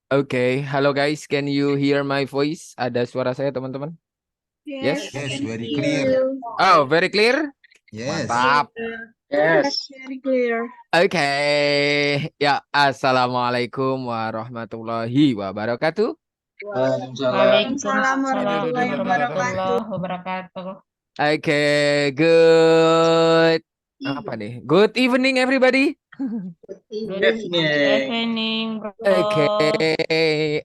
Oke, halo guys, can you hear my voice? Ada suara saya teman-teman? Yes? Yes, Yes, very hear clear. you. Oh, very clear? Yes. Mantap. Yes, very clear. Oke, ya, assalamualaikum warahmatullahi wabarakatuh. Waalaikumsalam Waalaikumsalam warahmatullahi wabarakatuh. warahmatullahi wabarakatuh. Oke, good. Apa nih? Good evening everybody. Good evening, bro. Oke,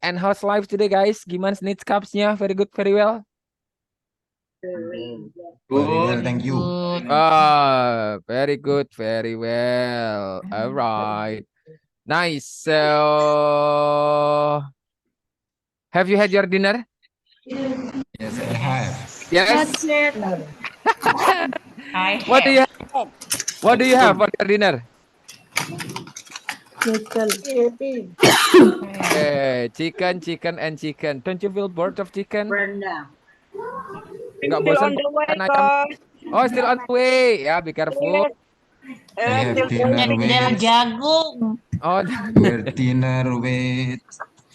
and how's life today guys? Gimana snitch cupsnya? Very good, very well. Very well, Very thank you. good. Very good, very well. All right. Nice. So, have you had your dinner? Yes, I have. Yes. That's it. I What do you have. have? What do you have for your dinner? Chicken, and chicken. Don't you feel bored of chicken? Nggak Still bosan on the way, makan ayam? Coach. Oh, still on the way. Ya, be careful. Yes. I have Still dinner Kejar with jagung. Oh, dinner with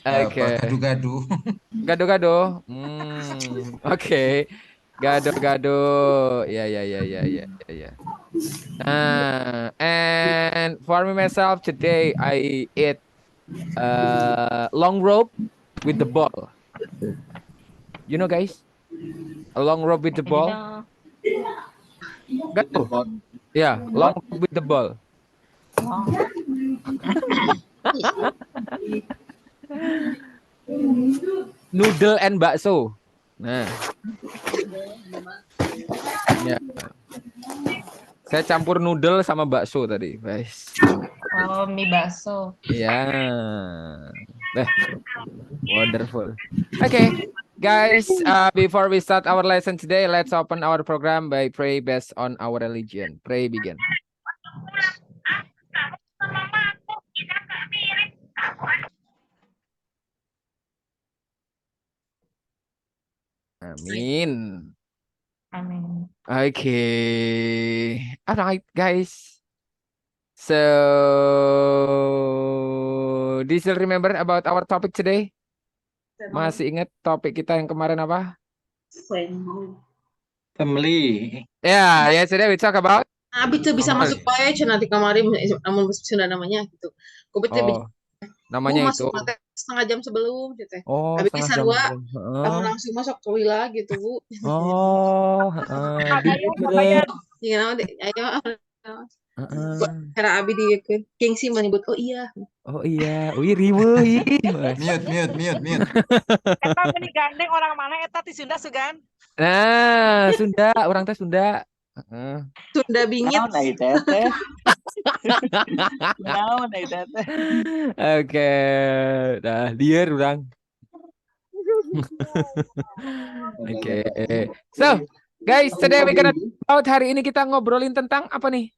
oke. gado-gado. Gado-gado. Oke. Gado-gado. Ya, ya, ya, ya, ya, ya, ya. And for me myself today I eat long rope with the ball. You know guys? A long rope with the I ball. didn't Gado. Yeah, long rope with the ball. know. Noodle and bakso. Nah, ya. Saya campur noodle sama bakso tadi, guys. Oh, mie bakso. Ya. Wonderful. Okay, guys, before we start our lesson today, let's open our program by pray based on our religion. Pray begin. Amin. Amin. Okay. All right, guys. So, do you still remember about our topic today? Masih ingat topik kita yang kemarin apa? Family. Yeah, yesterday we talk about. Abi tuh bisa masuk page nanti kemarin namun sudah namanya gitu. Kubet Oh, namanya itu. masuk teh setengah jam sebelum gitu. Oh, Abi setengah bisa jam dua sebelum. kamu langsung masuk ke wilayah gitu, Bu. Oh, Makanya Jangan nama deh. Ayo. heeh. Karena Abi di gengsi menyebut oh iya. Oh iya, wih riweuh ih. Mute. eta gini gandeng orang mana eta ti Sunda sugan. Nah, Sunda, orang teh Sunda. Heeh. Sunda bingit. Oke, dah liar orang. Oke. So, guys, today we gonna talk about hari ini kita ngobrolin tentang apa nih?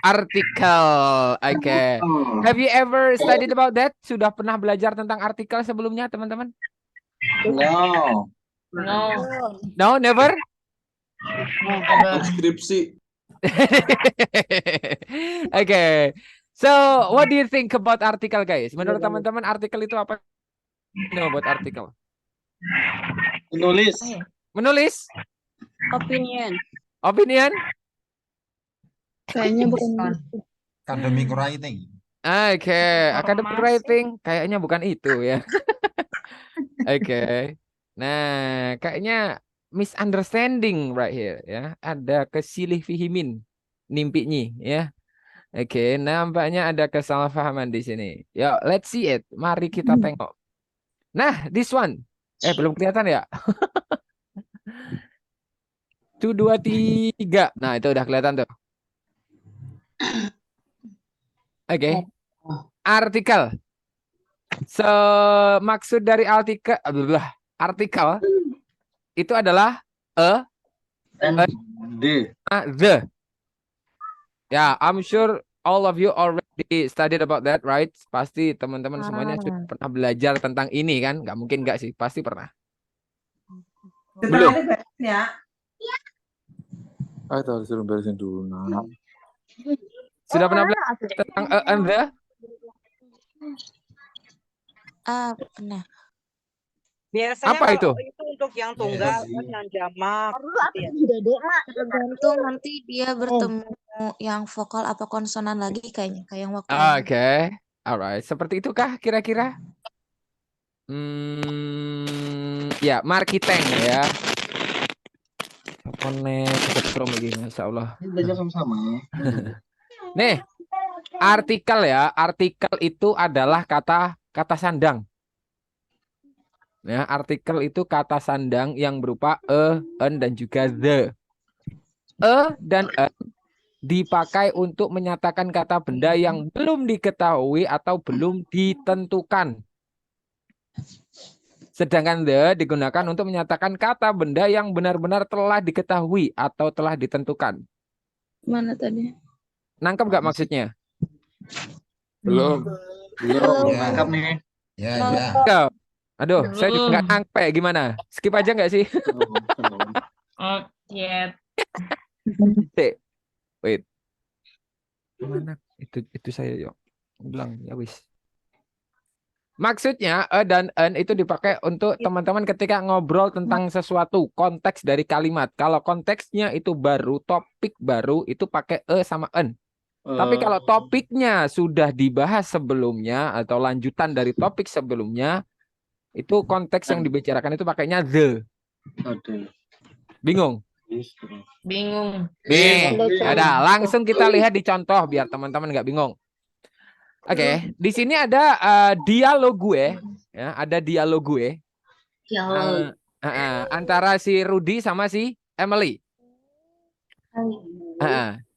Artikel. Oke. Have you ever studied about that? Sudah pernah belajar tentang artikel sebelumnya, teman-teman? No. No. No, never? Skripsi. Okay. So, what do you think about artikel, guys? Menurut teman-teman, artikel itu apa? No, buat artikel. Menulis. Menulis? Opinion. Opinion? Kayaknya bukan. Academic writing. Oke, academic Informasi. writing kayaknya bukan itu ya. Oke. Nah, kayaknya misunderstanding right here ya. Ada kesilih fihimin nimpinya ya. Oke, nampaknya ada kesalahpahaman di sini. Yo, let's see it. Mari kita tengok. Nah, this one. Belum kelihatan ya? 1, 2, 3. Nah, itu udah kelihatan tuh. Oke. Artikel. So, maksud dari artikel itu adalah the. Ya, I'm sure all of you already studied about that, right? Pasti teman-teman semuanya sudah pernah belajar tentang ini kan? Nggak mungkin nggak sih? Pasti pernah. Belum. Ya. Itu harus beresin dulu. Nah. Sudah pernah belajar tentang and the? Pernah. Biasanya Apa kalau itu? itu untuk yang tunggal, kan yang jamak. gitu ya. Tergantung nanti dia bertemu yang vokal apa konsonan lagi kayaknya kayak yang waktu Oke, alright. Seperti itukah kira-kira? Ya, Markiteng ya. Connect setrum lagi, Masya Allah. Ini belajar sama-sama. Nih, artikel ya. Artikel itu adalah kata sandang. Ya, artikel itu kata sandang yang berupa an dan juga the. Dan an dipakai untuk menyatakan kata benda yang belum diketahui atau belum ditentukan. Sedangkan the digunakan untuk menyatakan kata benda yang benar-benar telah diketahui atau telah ditentukan. Mana tadi? Nangkep nggak maksudnya? Belum. Ya. Belum. Nangkap nih. Ya, ya. Nggak. Aduh, saya juga nggak nangkep. Gimana? Skip aja nggak sih? Yeah. Wait. Mana? Itu saya yuk. Bilang ya wis. Maksudnya dan an itu dipakai untuk teman-teman ketika ngobrol tentang sesuatu, konteks dari kalimat. Kalau konteksnya itu baru, topik baru, itu pakai sama an. Tapi kalau topiknya sudah dibahas sebelumnya atau lanjutan dari topik sebelumnya, itu konteks yang dibicarakan itu pakainya the. Aduh. Bingung? Bingung. Nih, ada. Langsung kita lihat di contoh biar teman-teman nggak bingung. Oke, di sini ada dialog gue, ya, ada dialog gue antara si Rudy sama si Emily.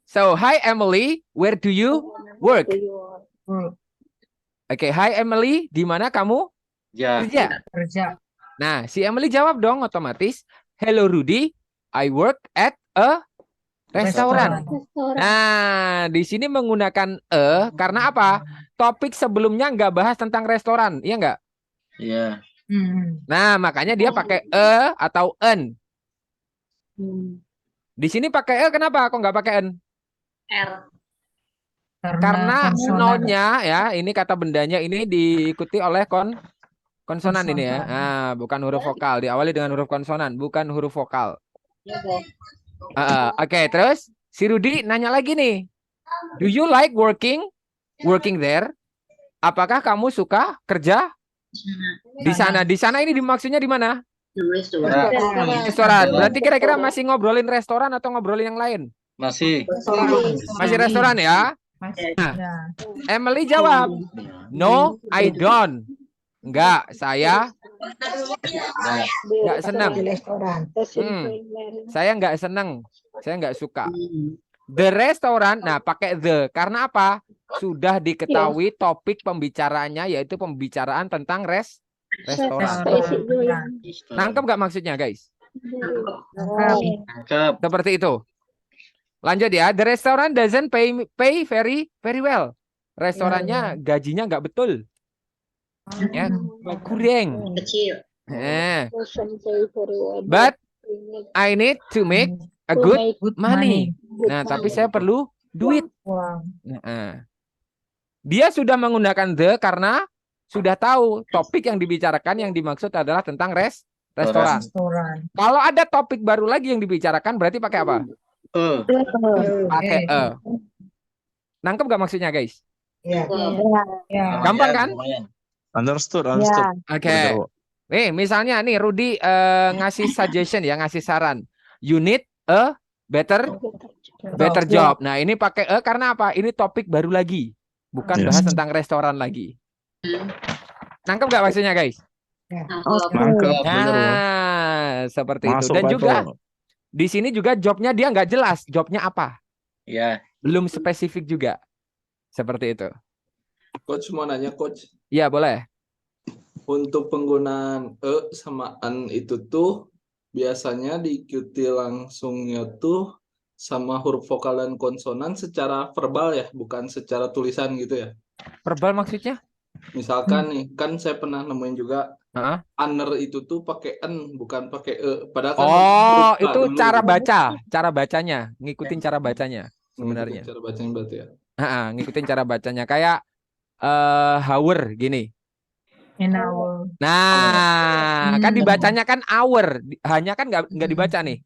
So, hi Emily, where do you work? Oke, hi Emily, di mana kamu Ya. kerja? Nah, si Emily jawab dong otomatis, hello Rudy, I work at a restoran. Nah, di sini menggunakan karena apa? Topik sebelumnya nggak bahas tentang restoran, iya nggak? Iya. Nah, makanya dia pakai atau en. Di sini pakai kenapa? Kok nggak pakai en? Karena nonya ya, ini kata bendanya ini diikuti oleh konsonan ini ya. Nah, bukan huruf vokal. Diawali dengan huruf konsonan, bukan huruf vokal. Oke, terus si Rudy nanya lagi nih. Do you like working there? Apakah kamu suka kerja di sana? Di sana ini dimaksudnya di mana? Restoran. Berarti kira-kira masih ngobrolin restoran atau ngobrolin yang lain? Masih. Masih restoran ya? Nah, Emily jawab, no, I don't. Enggak, saya enggak senang. Saya enggak senang. Saya enggak suka. The restaurant, nah pakai the. Karena apa? Sudah diketahui topik pembicaraannya, yaitu pembicaraan tentang restoran. Nangkep nggak maksudnya, guys? Nangkep. Seperti itu. Lanjut ya. The restaurant doesn't pay very well. Restorannya gajinya nggak betul. Ya, kurang. Kecil. But I need to make a good money. Nah, tapi saya perlu duit. Nah, dia sudah menggunakan the karena sudah tahu topik yang dibicarakan yang dimaksud adalah tentang restoran. Kalau ada topik baru lagi yang dibicarakan berarti pakai apa? Pakai Nangkep gak maksudnya, guys? Gampang kan? Understood. Oke. Nih, misalnya nih Rudy ngasih suggestion ya, ngasih saran. You need a better job. Nah, ini pakai karena apa? Ini topik baru lagi. Bukan bahas tentang restoran lagi. Nangkep gak maksudnya, guys? Nangkep. Nah, seperti itu. Masuk Dan juga level. di sini juga jobnya dia nggak jelas. Jobnya apa? Ya. Belum spesifik juga. Seperti itu. Coach mau nanya, Coach. Iya, boleh. Untuk penggunaan sama an itu tuh biasanya diikuti langsungnya tuh sama huruf vokal dan konsonan secara verbal ya, bukan secara tulisan gitu ya. Verbal maksudnya? Misalkan nih, kan saya pernah nemuin juga aner itu tuh pakai n bukan pakai padahal kan Oh, huruf itu A cara dulu. baca, cara bacanya, ngikutin cara bacanya sebenarnya. Cara bacanya berarti ya. Ngikutin cara bacanya kayak hour gini. An hour. Nah, kan dibacanya kan hour, hanya kan nggak dibaca nih,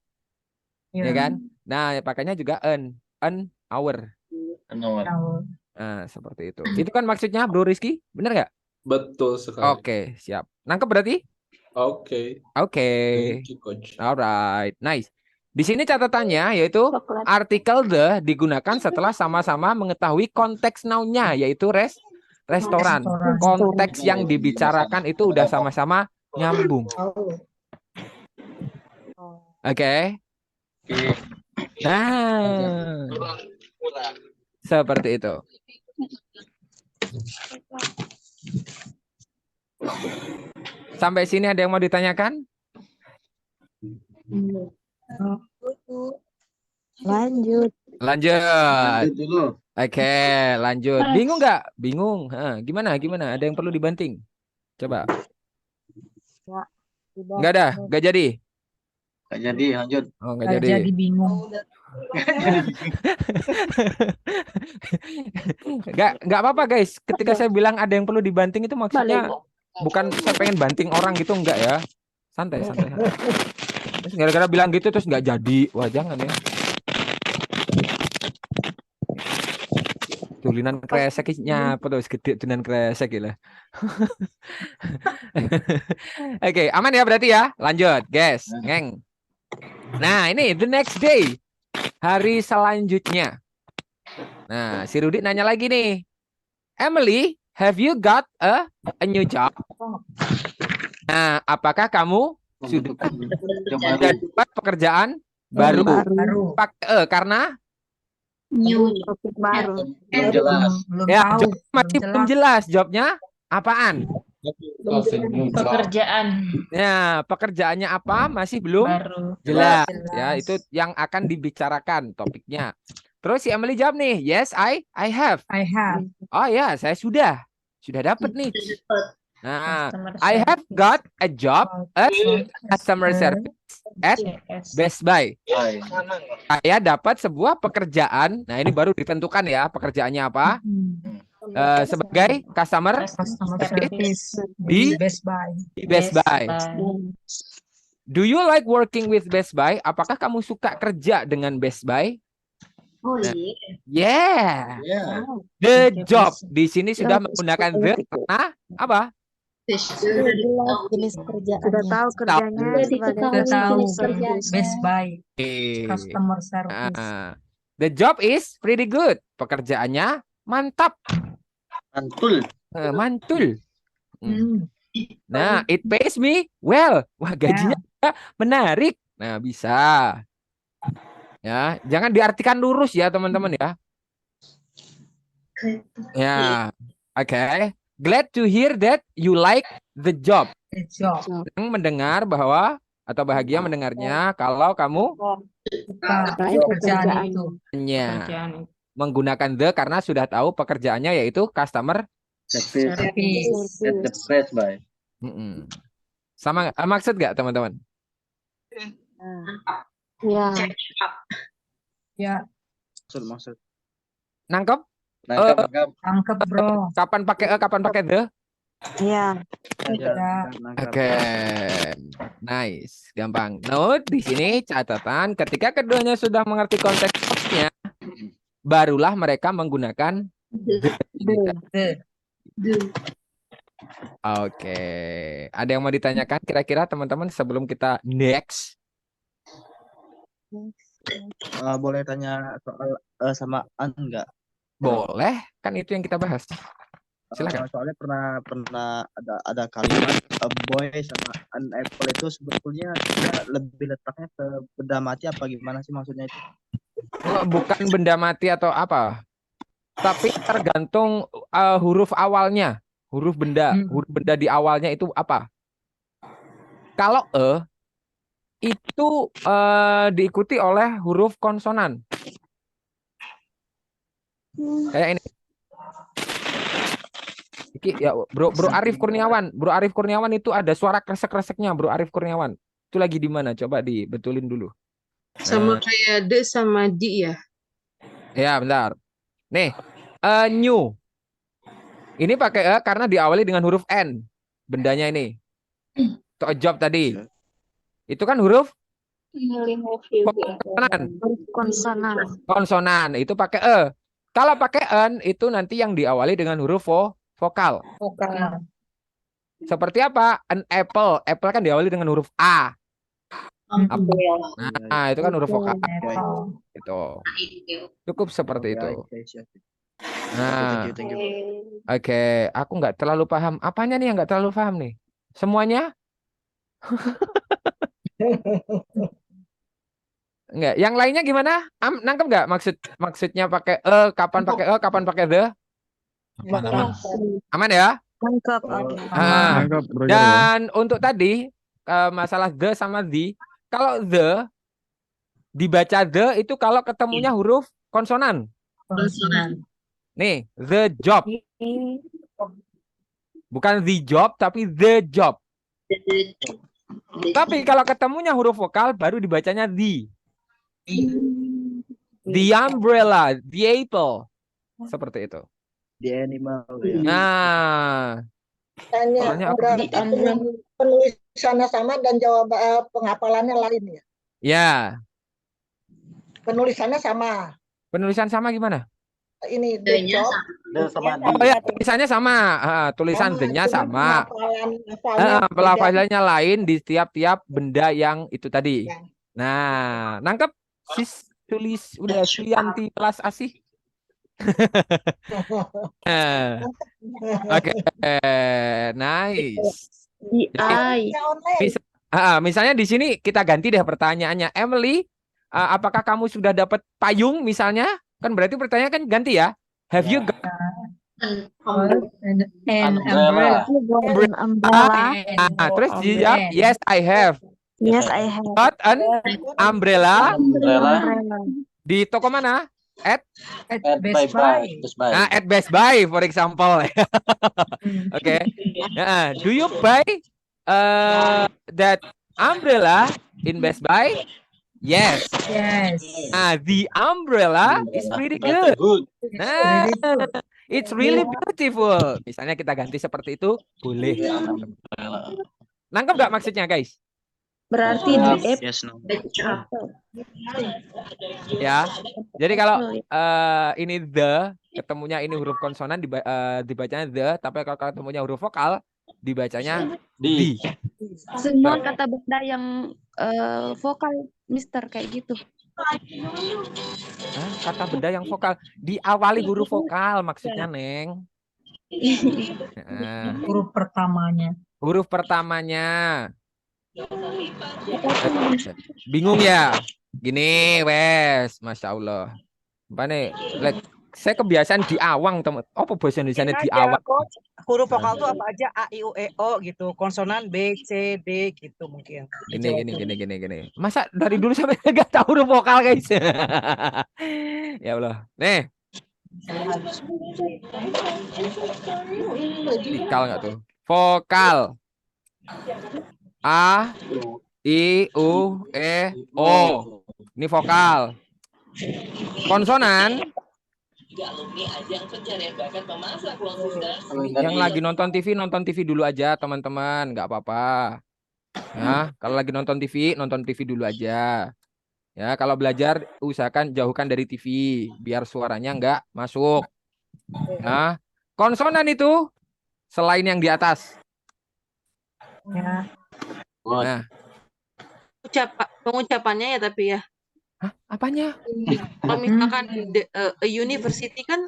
ya kan? Nah, pakainya juga an hour. An hour. Nah, seperti itu. Itu kan maksudnya Bro Rizky, bener nggak? Betul sekali. Oke, siap. Nangkep berarti? Oke. Oke. Thank you, Coach. Alright, nice. Di sini catatannya yaitu artikel the digunakan setelah sama-sama mengetahui konteks noun-nya yaitu restoran. Konteks yang dibicarakan itu udah sama-sama nyambung. Oke. Nah, seperti itu. Sampai sini ada yang mau ditanyakan? Lanjut. Lanjut. Dulu. Oke, lanjut. Bingung nggak? Bingung. Gimana? Ada yang perlu dibanting? Coba. Nggak ada? Nggak jadi? Nggak jadi, lanjut. Oh, nggak Nggak jadi. jadi bingung. Nggak apa-apa guys. Ketika saya bilang ada yang perlu dibanting itu maksudnya bukan saya pengen banting orang gitu, enggak ya. Santai. Terus gara-gara bilang gitu terus nggak jadi. Wah, jangan ya. Tulinan kreseknya apa tuh gede tulinan kresek gitu. Oke, aman ya berarti ya. Lanjut, guys. Ngeng. Nah, ini the next day. Hari selanjutnya. Nah, si Rudi nanya lagi nih. Emily, have you got a new job? Nah, apakah kamu sudah dapat pekerjaan baru? Karena Topik baru. Belum jelas. Belum ya, tahu. job masih belum jelas. Jobnya apaan? Pekerjaan Ya, pekerjaannya apa? Masih belum baru. jelas. Ya, itu yang akan dibicarakan topiknya. Terus si Emily jawab nih, yes, I have. I have. Oh ya, saya sudah dapat nih. Nah, Customer I have service. got a job as customer service at CS. Best Buy. Hai. Saya dapat sebuah pekerjaan. Nah, ini baru ditentukan ya pekerjaannya apa. Sebagai customer Customer service di Best Buy. di Best Buy. Do you like working with Best Buy? Apakah kamu suka kerja dengan Best Buy? Oh Nah, iya. Yeah. Ya. The job di sini sudah menggunakan the karena apa? Sudah jelas jenis kerjaan. Sudah tahu kerjanya Sudah tahu jenis kerjaan. Best Buy Eh, customer service. The job is pretty good. Pekerjaannya mantap, Mantul. mantul. Nah, it pays me well. Wah, gajinya menarik. Nah, bisa. Ya, jangan diartikan lurus ya, teman-teman ya. Ya, oke. Glad to hear that you like the job. The job. Senang mendengar bahwa atau bahagia mendengarnya kalau kamu Pekerjaan itu. hanya Pekerjaan itu. menggunakan the karena sudah tahu pekerjaannya yaitu customer. Service. Service. At the Best Buy. Sama maksud nggak teman-teman? Ya. Ya, Maksud. Nangkep? Nangkap. tangkep bro. Kapan pakai the? Iya. Ya. Oke, nice, gampang. Note di sini catatan ketika keduanya sudah mengerti konteksnya, barulah mereka menggunakan the. Oke, ada yang mau ditanyakan kira-kira teman-teman sebelum kita next? Boleh tanya soal sama an nggak? Boleh, kan itu yang kita bahas. Silakan. Soalnya pernah ada kalimat boy sama an apple itu sebetulnya lebih letaknya ke benda mati apa gimana sih maksudnya itu? Bukan benda mati atau apa, tapi tergantung huruf awalnya, huruf benda di awalnya itu apa. Kalau itu diikuti oleh huruf konsonan. Kayak ini. Ya, Bro Arif Kurniawan. Bro Arif Kurniawan itu ada suara kresek-kreseknya, Bro Arif Kurniawan. Itu lagi di mana? Coba dibetulin dulu. Sama kayak de sama di ya. Ya, bentar. Nih, A new. Ini pakai E karena diawali dengan huruf N. Bendanya ini. To a job tadi. Itu kan huruf konsonan. Konsonan. Konsonan. Itu pakai E. Kalau pakai N, itu nanti yang diawali dengan huruf vokal. Vokal. Seperti apa? An apple. Apple kan diawali dengan huruf A. Nah, itu kan huruf vokal. Itu. Cukup seperti itu. Nah, Thank you. oke. Aku nggak terlalu paham. Apanya nih yang nggak terlalu paham nih? Semuanya? Enggak. Yang lainnya gimana? Nangkep nggak maksudnya pakai E, kapan pakai E, kapan pakai the? Aman ya? Lengkap. Ah. Dan untuk tadi masalah the sama the, kalau the dibaca the itu kalau ketemunya huruf konsonan. Konsonan. Nih, the job. Bukan the job, tapi the job. Tapi kalau ketemunya huruf vokal, baru dibacanya the. The umbrella, the apple. Seperti itu. The animal. Nah, soalnya apa? Berarti penulisannya sama dan jawaban penghafalannya lain ya. Ya, Penulisannya sama. penulisan sama gimana? Ini the job. sama Oh ya, tulisannya sama. Tulisan the-nya sama. Hafalannya Pelafalannya lain di tiap-tiap benda yang itu tadi. Ya. Nah, nangkep sis tulis udah Suyanti kelas asih. Oke, nice. Jadi, misalnya di sini kita ganti deh pertanyaannya. Emily, apakah kamu sudah dapat payung misalnya? Kan berarti pertanyaan kan ganti ya. Have you got And umbrella. terus dijawab, yes I have. Yes, I have. Got an umbrella Umbrella di toko mana? At Best Buy. at Best Buy for example. Oke. Do you buy that umbrella in Best Buy? Yes. Yes. The umbrella is pretty good. Nah, it's really beautiful. Misalnya kita ganti seperti itu, boleh. Nangkep nggak maksudnya, guys? Berarti di app. Yes, no. Ya. Jadi kalau ini the, ketemunya ini huruf konsonan dibacanya the, tapi kalau ketemunya huruf vokal dibacanya di. Semua kata benda yang vokal, Mister, kayak gitu. Kata benda yang vokal diawali huruf vokal maksudnya, Neng. Huruf pertamanya. Huruf pertamanya. Bingung ya? Gini, wes, Masya Allah. Apa nih? Saya kebiasaan diawang, teman. Apa bahasa Indonesianya diawang? Huruf vokal tuh apa aja? A, I, U, E, O gitu. Konsonan B, C, D gitu mungkin. Gini. Masa dari dulu sampai nggak tahu huruf vokal, guys? Ya Allah. Nih. Vokal nggak tuh? Vokal. A, I, U, E, O. Ini vokal. Konsonan. Yang lagi nonton TV dulu aja, teman-teman. Nggak apa-apa. Ya, kalau lagi nonton TV dulu aja. Ya, kalau belajar usahakan jauhkan dari TV biar suaranya nggak masuk. Nah, konsonan itu selain yang di atas. Ya. Nah, Pengucapannya ya tapi ya. hah, apanya? Kalau misalkan a university kan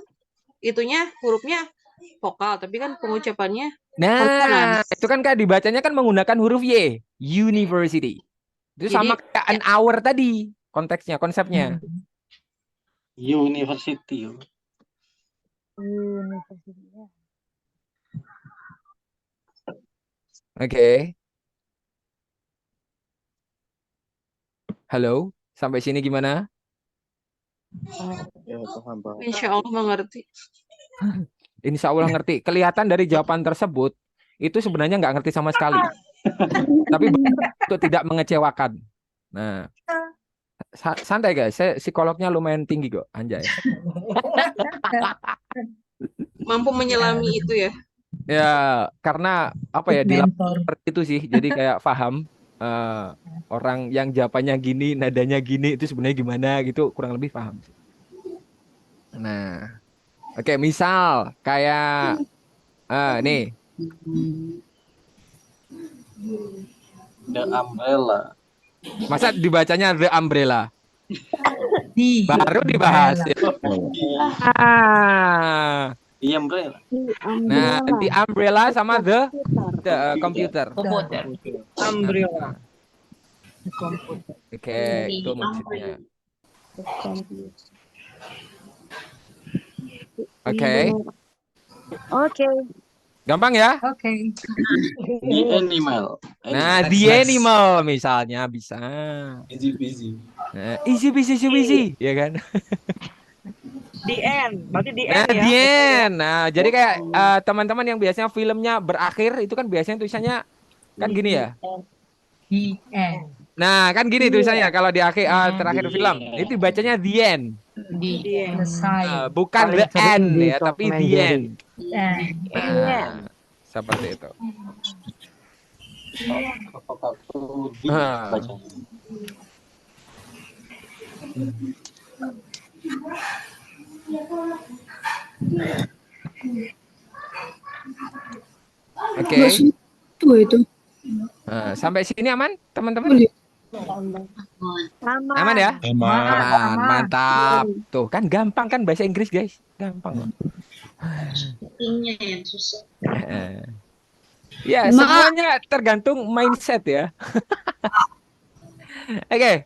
itunya hurufnya vokal, tapi kan pengucapannya Nah, itu kan Kak dibacanya kan menggunakan huruf Y, university. Itu sama kayak an hour tadi, konteksnya, konsepnya. University. Oke. Halo, sampai sini gimana? Ya, paham. insya Allah mengerti. Insya Allah ngerti. Kelihatan dari jawaban tersebut, itu sebenarnya nggak ngerti sama sekali. Tapi untuk tidak mengecewakan. Nah, santai guys, saya psikolognya lumayan tinggi kok, anjay. Mampu menyelami itu ya. Ya, karena apa ya, di Mentor. seperti itu sih. Jadi kayak paham orang yang jawabannya gini, nadanya gini itu sebenarnya gimana gitu, kurang lebih paham sih. Nah, oke, misal kayak nih, The umbrella. masa dibacanya The Umbrella? Di Baru dibahas ya. Ah, The umbrella. nah, The Umbrella sama the computer. Komputer. Umbrella. Oke, itu maksudnya. Oke, Oke. gampang ya? Oke. The animal. Nah, Next, the next. animal misalnya bisa. Easy peasy. Nah, easy, ya kan? The end. Berarti the end Nah, ya. the end. Nah, jadi kayak teman-teman yang biasanya filmnya berakhir itu kan biasanya tulisannya kan gini ya. The end. Nah, kan gini tulisannya kalau di akhir terakhir film. Itu bacanya the end. The end. Selesai. Bukan the end ya, tapi the end. End. Nah, seperti itu. Apakah itu di Ah. bacanya? Oke. Itu Nah, sampai sini aman, teman-teman? Aman ya? Aman, mantap. Tuh, kan gampang kan bahasa Inggris, guys. Gampang kok. Ini yang susah. Ya, Maaf. semuanya tergantung mindset ya. Oke.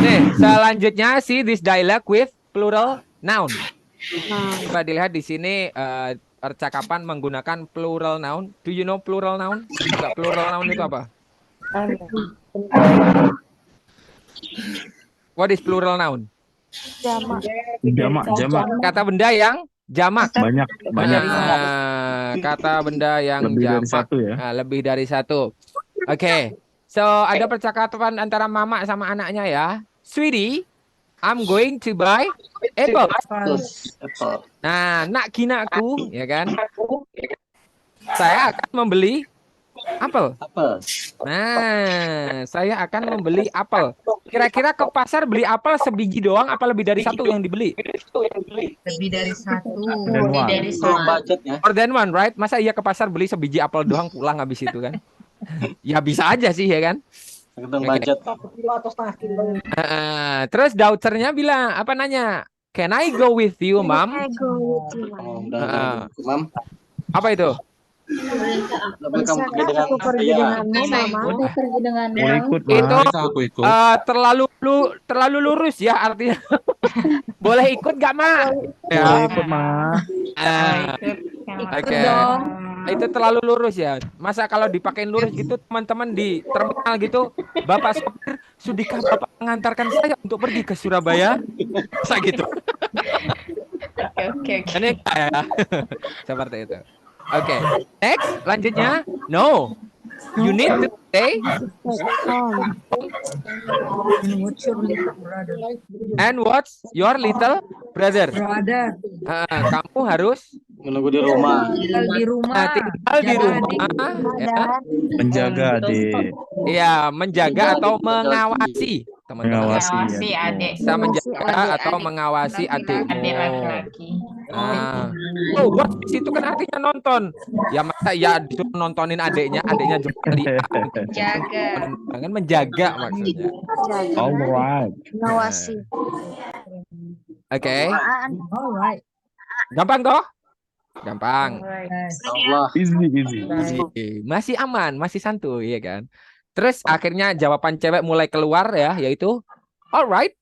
Nih, selanjutnya see this dialogue with plural noun. Coba dilihat di sini percakapan menggunakan plural noun. Do you know plural noun? Enggak, plural noun itu apa? What is plural noun? Jamak. Kata benda yang jamak. Banyak. Kata benda yang Lebih dari jamak. satu ya. Nah, lebih dari satu. Oke. So, ada percakapan antara mama sama anaknya ya. Sweetie, I'm going to buy apple. Apple. Nah, nak kinaku, ya kan? Saya akan membeli apel. Apple. Nah, saya akan membeli apel. Kira-kira ke pasar beli apel sebiji doang apa lebih dari satu yang dibeli? Lebih dari satu. Dan one. Belum budgetnya. More than one, right? Masa iya ke pasar beli sebiji apel doang pulang habis itu kan? Ya bisa aja sih ya kan? Tergantung Oke. budget. 1 kilo atau setengah kilo. Terus daughternya bilang, apa nanya? Can I go with you, mom? Oh, dan Mam, Apa itu? tapi kamu pergi dengan saya. Pergi dengan Mau ikut, Itu Mas. Aku ikut. terlalu lurus ya artinya. Boleh ikut gak, Ma? Mau Ya. ikut, Mas. Oke. Itu terlalu lurus ya. Masa kalau dipakein lurus gitu teman-teman di terminal gitu, Bapak sopir, sudikah Bapak mengantarkan saya untuk pergi ke Surabaya? Masa gitu. Oke. Ini kayak seperti itu. Oke. Next, lanjutnya. No. You need to stay And what's your little brother? and watch your little brother. Brother. Kamu harus Menunggu di rumah. Tinggal di rumah. tinggal di Jaga rumah. Ya. Menjaga adik. Iya, menjaga atau mengawasi teman-teman. Mengawasi adik. Bisa menjaga atau mengawasi adikmu. Nah, watch di situ kan artinya nonton. Ya masa ya disuruh nontonin adiknya juga lihat. Jaga. Kan menjaga maksudnya. Alright. Mengawasi. Oke, Alright. gampang toh? Gampang. Allah. Easy. Masih aman, masih santuy ya kan. Terus akhirnya jawaban cewek mulai keluar ya, yaitu alright.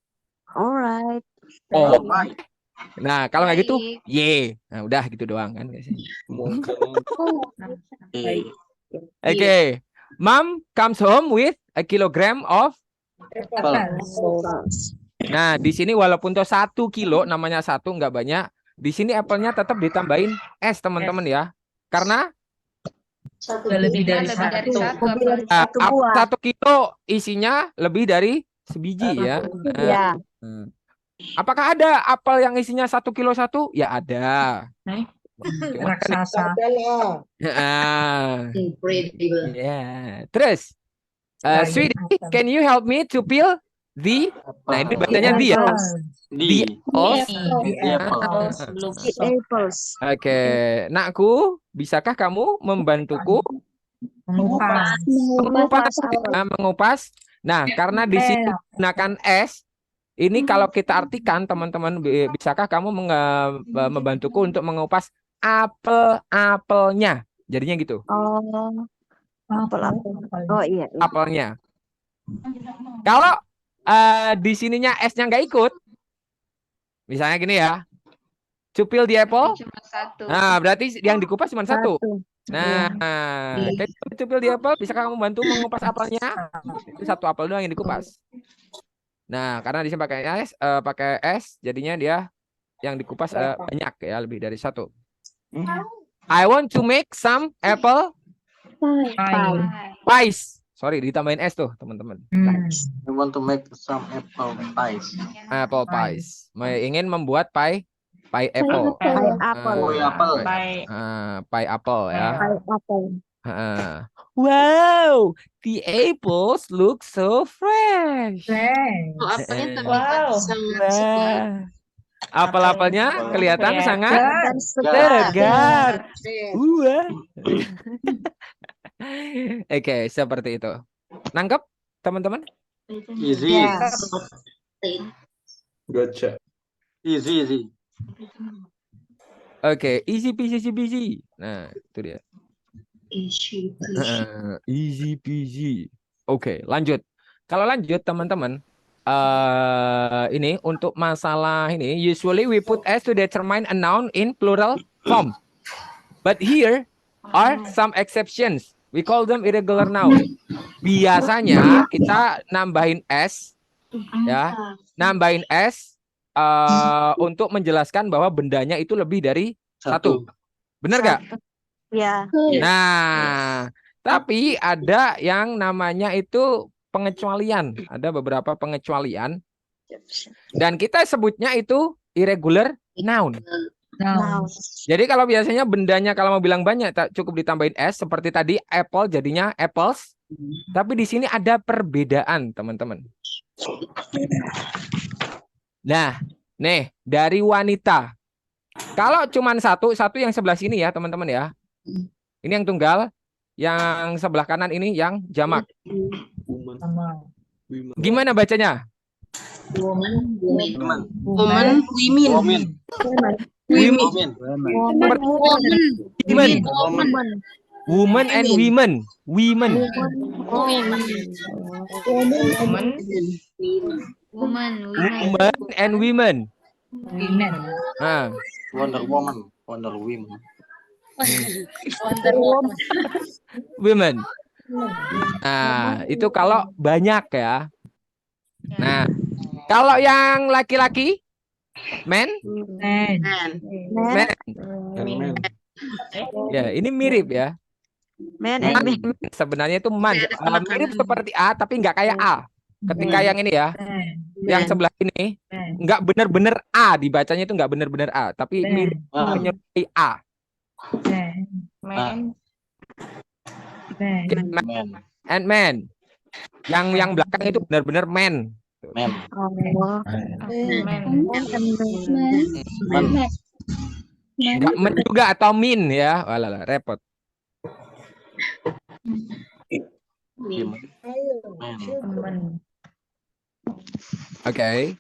Alright. Oh. Nah, kalau nggak gitu, Baik. ye. Nah, udah gitu doang kan guys. Eh, Oke. Mom comes home with a kilogram of. Nah, di sini walaupun tuh 1 kilo, namanya 1 nggak banyak. Di sini apelnya tetap ditambahin es teman-teman ya. Karena Lebih dari satu. apel 1 kilo isinya lebih dari sebiji ya. Ya. Apakah ada apel yang isinya 1 kilo 1? Ya ada. Cuma kan Raksasa. Incredible. ya. Terus, Giant sweetie, apple. can you help me to peel the? Nah ini bacanya dia. Di. The apples. The apples. Belum Apples. Oke, nakku, bisakah kamu membantuku Mengupas. mengupas? Nah, karena di sini menggunakan es, ini kalau kita artikan teman-teman, bisakah kamu membantuku untuk mengupas apel-apelnya? Jadinya gitu. Oh. Apel-apel. Oh iya. Apelnya. Kalau di sininya esnya nggak ikut, misalnya gini ya, to peel the apple. Cuma satu. Nah, berarti yang dikupas cuma satu. Nah, Iya. to peel the apple, bisakah kamu bantu mengupas apelnya? Itu satu apel doang yang dikupas. Nah, karena di sini pakai es, jadinya dia yang dikupas banyak ya, lebih dari satu. I want to make some apple pies. Sorry, ditambahin es tuh, teman-teman. I want to make some apple pies. Apple pies. Ingin membuat pie apple. Pie apple. Pie apple. Pie apple ya. Pie apple. Wow, the apples look so fresh. Kalau apelnya terlihat sangat segar. Apel-apelnya kelihatan sangat Segar. segar. Oke, seperti itu. Nangkep, teman-teman? Easy. Gotcha. Easy. Oke, easy peasy. Nah, itu dia. Easy peasy. Oke, lanjut. Kalau lanjut, teman-teman, ini untuk masalah ini, usually we put s to determine a noun in plural form. But here are some exceptions. We call them irregular noun. Biasanya kita nambahin s, ya, nambahin s untuk menjelaskan bahwa bendanya itu lebih dari satu. Benar nggak? Ya. Nah, tapi ada yang namanya itu pengecualian. Ada beberapa pengecualian. Dan kita sebutnya itu irregular noun. Jadi kalau biasanya bendanya kalau mau bilang banyak cukup ditambahin s, seperti tadi apple jadinya apples. Tapi di sini ada perbedaan, teman-teman. Nah, nih dari wanita. Kalau cuman satu yang sebelah sini ya, teman-teman ya. Ini yang tunggal, yang sebelah kanan ini yang jamak. Gimana bacanya? Woman. Woman and women. Women and women. Wonder Woman. Women. Nah, itu kalau banyak ya. Nah, kalau yang laki-laki, men. Ya, ini mirip ya. Men. Sebenarnya itu man. Mirip seperti A, tapi nggak kayak A. Ketika yang ini ya, yang sebelah ini nggak benar-benar A, dibacanya itu nggak benar-benar A, tapi mirip menyerupai A. And man. Yang belakang itu benar-benar man. Nggak men juga atau min ya. Walah, repot. Oke.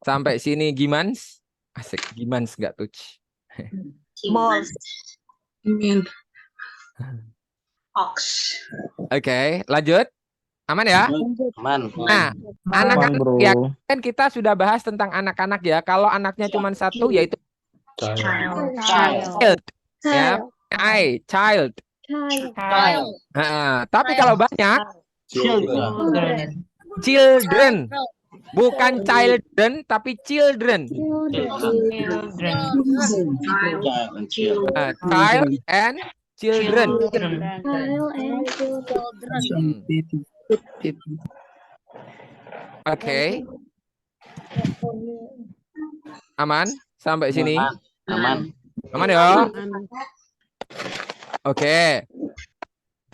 Sampai sini gimans? Asik, gimans nggak touch. Balls. Oke, lanjut. Aman ya? Aman. Nah, anak-anak ya kan kita sudah bahas tentang anak-anak ya. Kalau anaknya cuma satu yaitu child. Ya, child. Tapi kalau banyak children. Bukan children tapi children. Child and children. Oke, aman sampai sini. Aman. Aman ya. Oke.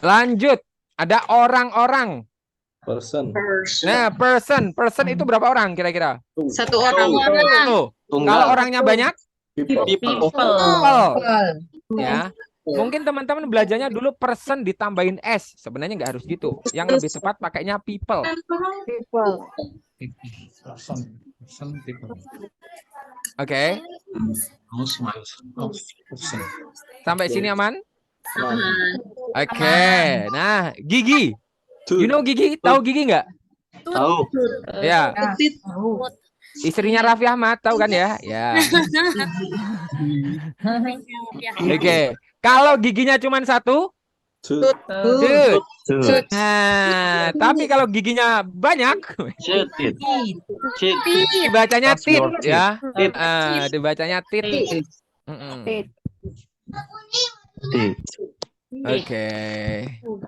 Lanjut. Ada orang-orang. Person. Nah, person itu berapa orang kira-kira? Satu orang. Tuh. Kalau orangnya banyak, People. people. Ya. Mungkin teman-teman belajarnya dulu person ditambahin s. Sebenarnya nggak harus gitu. Yang lebih tepat pakainya people. Oke. Sampai sini aman? Oke. Nah, Gigi. You know Gigi? Tahu Gigi nggak? Tahu. Ya. Istrinya Raffi Ahmad, tahu kan ya? Ya. Oke. Kalau giginya cuma satu, tut. Nah, tapi kalau giginya banyak, dibacanya tit ya. Dibacanya tit. Oke,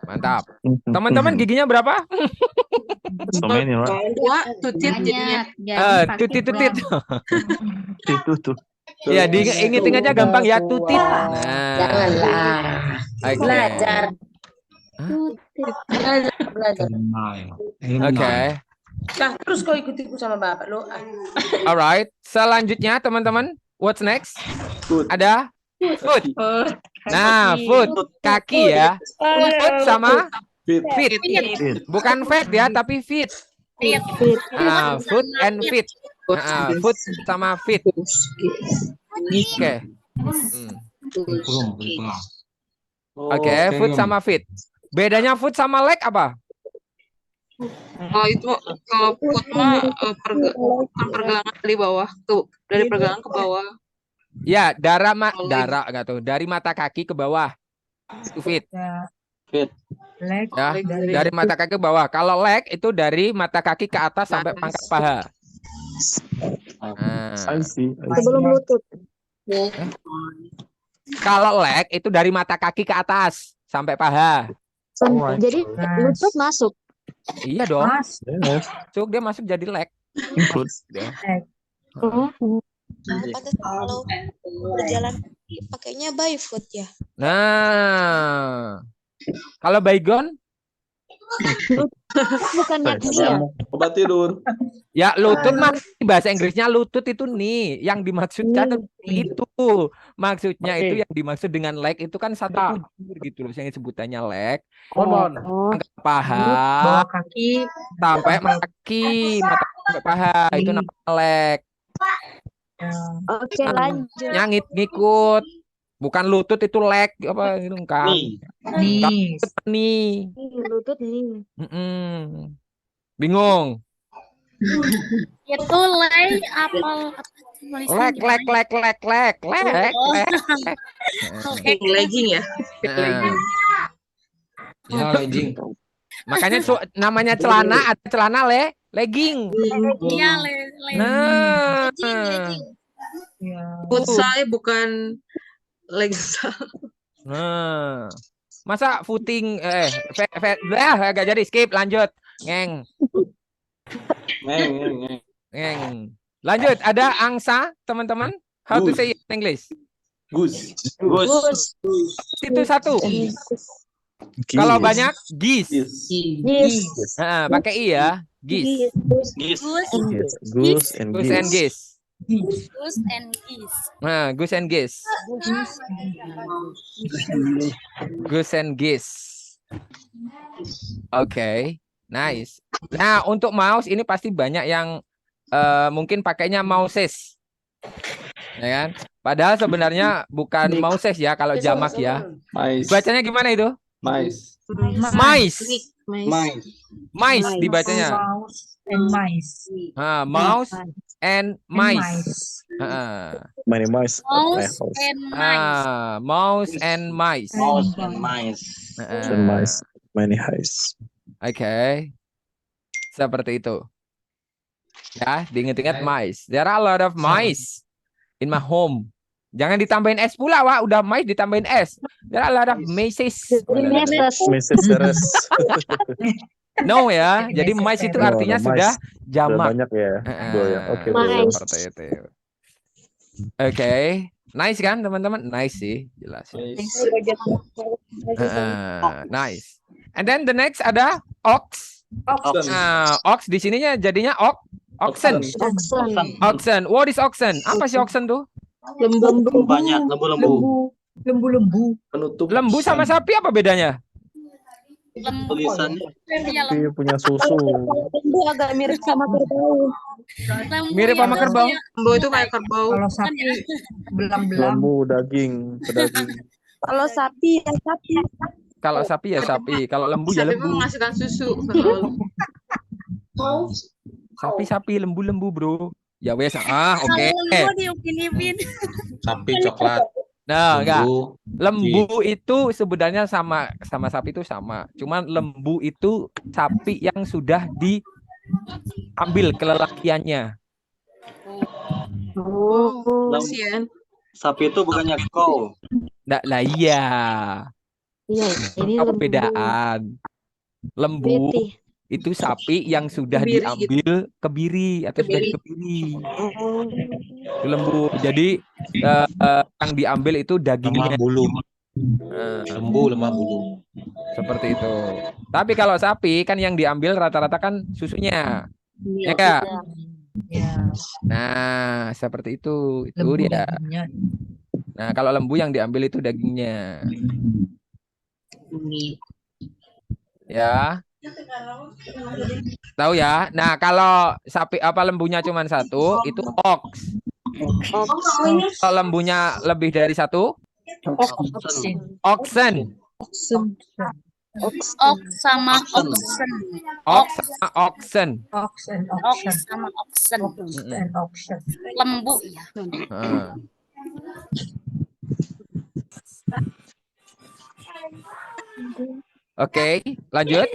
mantap. Teman-teman giginya berapa? So many, right? Dua, tutit jadinya. Tutit. Tuh. Ya, diingetin aja gampang ya, tutit. Nah, Janganlah. oke. Belajar. Oke. Nah, terus kau ikut-ikut sama bapak lo. Alright. Selanjutnya, teman-teman, what's next? Ada foot. Nah, foot, kaki ya. Foot sama feet. Bukan fat ya, tapi feet. Foot and feet. Foot sama feet. Oke. Oke, foot sama feet. Bedanya foot sama leg apa? Oh itu kalau foot mah pergelangan dari bawah dari pergelangan ke bawah. Ya, nggak tuh. Dari mata kaki ke bawah. Itu feet. Leg Ya, dari mata kaki ke bawah. Kalau leg itu dari mata kaki ke atas sampai pangkat paha. I see. Sebelum lutut. Kalau leg itu dari mata kaki ke atas sampai paha. Jadi lutut masuk. Iya dong. Yes. Cuk, dia masuk jadi leg. Include. Kalau berjalan pakainya by foot ya. Nah, kalau baygon? Bukannya ya. Obat tidur. Ya, lutut mah bahasa Inggrisnya lutut itu nih. Yang dimaksudkan itu. Maksudnya itu yang dimaksud dengan leg itu kan satu bujur gitu loh. Yang sebutannya leg. Paha. Bawah kaki. Sampai mata kaki. Mata sampai paha. Itu namanya leg. Oke, lanjut. Yang ngikut. Bukan lutut itu leg apa gitu kan. Nih. Lutut nih. Bingung. Itu leg apa Leg. Legging ya. Ya, legging. Makanya namanya celana, ada celana legging. Iya, Nah. Futsal bukan legging. Nah. Masa footing agak jadi skip, lanjut. Ngeng. Lanjut, ada angsa, teman-teman. How to say it in English? Goose. Itu satu. Kalau banyak, geese. Pakai i ya, geese. Goose and geese. Nah, goose and geese. Goose and geese. Oke, nice. Nah, untuk mouse ini pasti banyak yang mungkin pakainya mouses. Ya kan? Padahal sebenarnya bukan mouses ya kalau jamak ya. Bacanya gimana itu? Mice. Mice dibacanya. Mouse and mice. Many mice. Mouse and mice. Many mice. Oke. Seperti itu. Ya, diingat-ingat mice. There are a lot of mice in my home. Jangan ditambahin S pula, Wak. Udah mice ditambahin S. There are a lot of mices. No ya. Jadi mice itu No, artinya no, sudah mice. Udah jamak. banyak ya. Bro ya. Oke, bro. Mice. Seperti itu. Oke. Nice kan teman-teman? Nice sih, jelas. Nice. And then the next ada ox. Nah, ox di sininya jadinya oxen. Oxen. What is oxen? Apa sih oxen tuh? Lembu banyak, lembu-lembu. Lembu-lembu. Penutup. Lembu sama sapi apa bedanya? Tulisannya. Tapi punya susu. Lembu agak mirip sama kerbau. Mirip sama kerbau. Lembu itu kayak kerbau. Kalau sapi belang-belang. Lembu, daging, pedaging. Kalau sapi ya sapi. Kalau sapi ya sapi. Kalau lembu ya Sapi pun lembu. menghasilkan susu. Sapi-sapi, lembu-lembu, bro. Ya wes. Oke. Lembu diupin-ipin. Sapi coklat. Nah, enggak. Lembu. Lembu itu sebenarnya sama sapi itu sama. Cuman lembu itu sapi yang sudah diambil kelelakiannya. Kasian. Sapi itu bukannya cow. Nah, lah iya. Iya, ini Apa lembu. perbedaan? Lembu Putih. itu sapi yang sudah Kebiri diambil kebiri atau sudah Kebiri. dikebiri. Itu lembu. Jadi yang diambil itu dagingnya. Lemah bulu. Eh, Lembu lemah bulu. seperti itu. Tapi kalau sapi kan yang diambil rata-rata kan susunya. Ya enggak? Ya, Nah, seperti itu. Itu lembu dia. dagingnya. Nah, kalau lembu yang diambil itu dagingnya. Ya. Tahu ya? Nah, kalau sapi apa lembunya cuma satu, itu ox. Kalau lembunya lebih dari satu, oxen. Ox sama oxen. Ox sama oxen. Ox sama oxen. Lembu ya. Heeh. Oke, lanjut.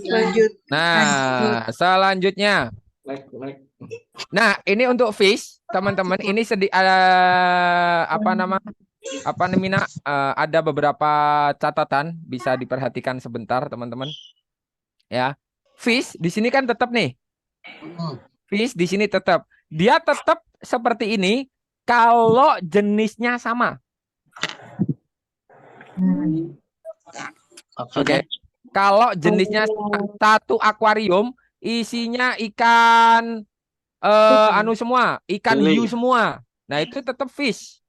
Lanjut. Nah, selanjutnya. Nah, ini untuk fish, teman-teman. Ini ada beberapa catatan bisa diperhatikan sebentar, teman-teman. Ya, fish di sini kan tetap nih. Fish di sini tetap. Dia tetap seperti ini kalau jenisnya sama. Oke. Kalau jenisnya satu akuarium isinya ikan semua, ikan hiu semua. Nah, itu tetap fish.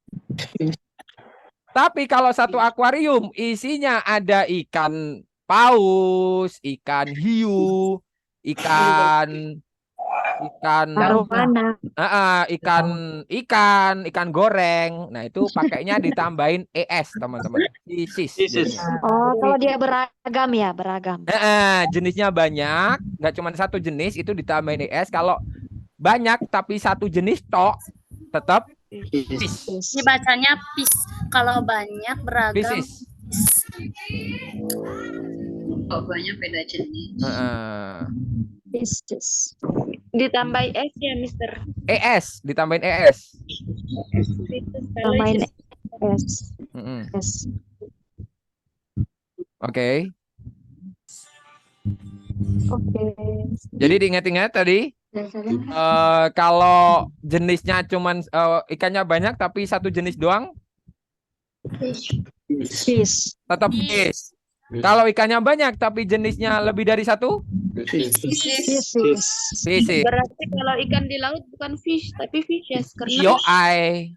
Tapi kalau satu akuarium isinya ada ikan paus, ikan hiu, ikan ikan goreng. Nah, itu pakainya ditambahin ES, teman-teman. Isis. Oh, kalau dia beragam ya, beragam. Jenisnya banyak, nggak cuma satu jenis itu ditambahin ES. Kalau banyak tapi satu jenis tok, tetap fish. Ini bacanya pis. Kalau banyak beragam. Fish. Kalau banyak beda jenis. Ditambahin S ya, Mister. ES, ditambahin ES. Tambahin S. S. Oke. Oke. Jadi diingat-ingat tadi kalau jenisnya cuman ikannya banyak tapi satu jenis doang, Fish. tetap fish. Kalau ikannya banyak tapi jenisnya lebih dari satu, fish. Berarti kalau ikan di laut bukan fish tapi fishes karena Yo ai.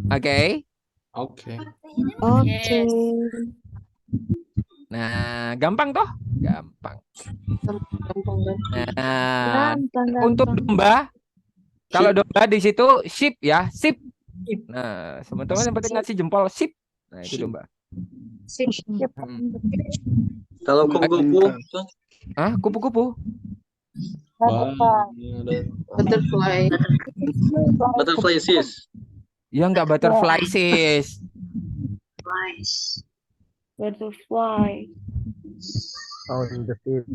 Oke. Oke. Oke. Nah, gampang toh? Gampang. Nah, Gampang. untuk domba, kalau domba di situ sheep ya, sheep. Nah, teman-teman yang penting ngasih jempol sheep. Nah, itu domba. Kalau kupu-kupu, Ah, kupu-kupu. Butterfly. butterfly sis. Ya enggak butterfly sis. Butterfly. Oh, in the field.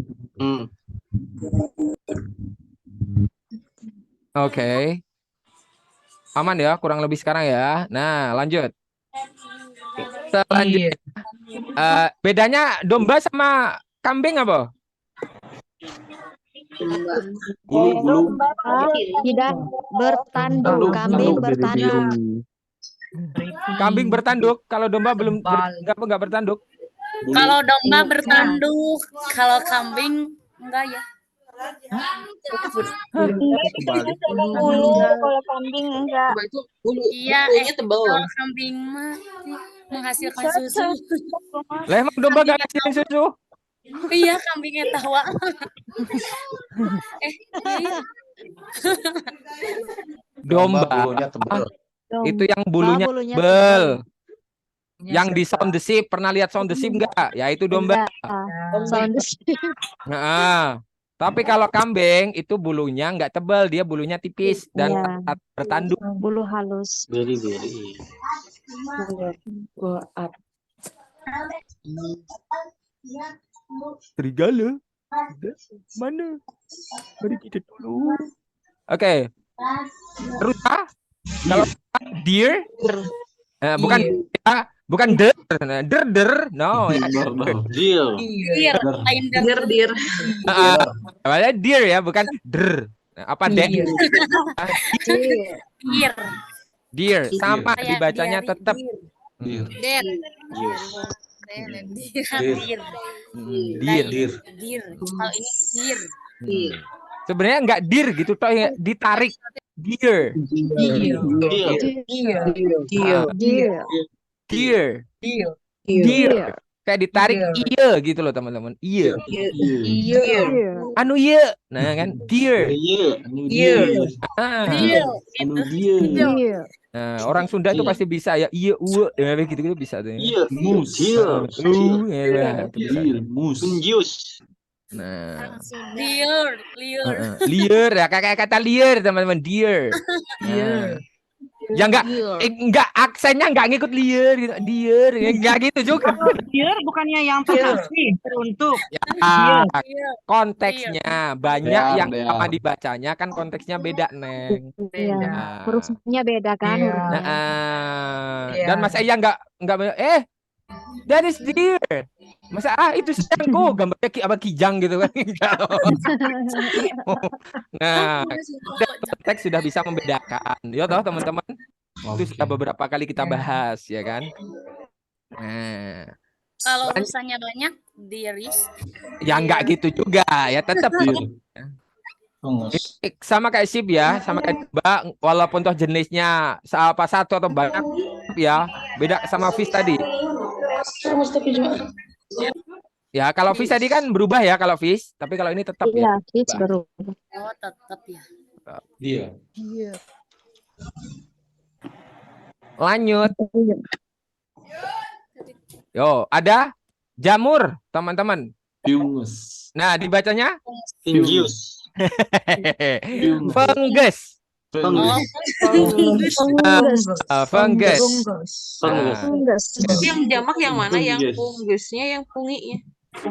Oke. Aman ya, kurang lebih sekarang ya. Nah, lanjut. Selanjutnya, bedanya domba sama kambing apa? Bulu. Tidak bertanduk, kambing bertanduk. Kambing bertanduk, kalau domba belum nggak bertanduk. Kalau domba bertanduk, kalau kambing enggak ya. Bulu, kalau kambing enggak. Iya, kalau kambing mah menghasilkan susu. Lah emang domba gak ngasilin susu? Iya, kambingnya tawa. Iya. Domba bulunya tebal. itu yang bulunya bulunya tebal. Yang di Sound the Ship, pernah lihat Sound the Ship enggak? Ya itu domba. Sound the Ship. Nah, tapi kalau kambing itu bulunya nggak tebal, dia bulunya tipis dan bertanduk. Bulu halus. Beri. Serigala. Mana? Mari kita dulu. Oke. Rusa. Kalau deer, bukan bukan der, no. Deal. Dir. Awalnya deer ya, bukan der. Apa der? Deer. Sama dibacanya tetap. Dir. Kalau ini dir. Sebenarnya enggak dir gitu toh, ditarik. Deer. Kayak ditarik iya gitu loh teman-teman. Iya. Anu iya. Nah kan deer. Nah, orang Sunda itu pasti bisa ya iya gitu bisa tuh. Nah, liar ya kayak kata liar teman-teman, deer. Ya enggak aksennya enggak ngikut liar gitu. Deer enggak gitu juga. Deer bukannya yang terkasih teruntuk. Ya, konteksnya banyak yang sama dibacanya kan konteksnya beda, Neng. Iya. Hurufnya beda kan hurufnya. Dan Mas Eya enggak that is deer. Masa itu sayangku gambarnya apa kijang gitu kan. Nah, teks sudah bisa membedakan. Ya toh teman-teman. Itu sudah beberapa kali kita bahas ya kan. Nah, kalau rusanya banyak, deeris. Ya enggak gitu juga ya, tetap sama kayak sip ya, sama kayak Mbak, walaupun toh jenisnya apa satu atau banyak ya, beda sama fish tadi. Ya, kalau fish tadi kan berubah ya kalau fish, tapi kalau ini tetap ya. Fish berubah. Oh, tetap ya. Iya. Lanjut. Yo, ada jamur, teman-teman. Fungus. Nah, dibacanya Fungus. Fungus. Fungus. Yang jamak yang mana? Yang fungusnya, yang funginya.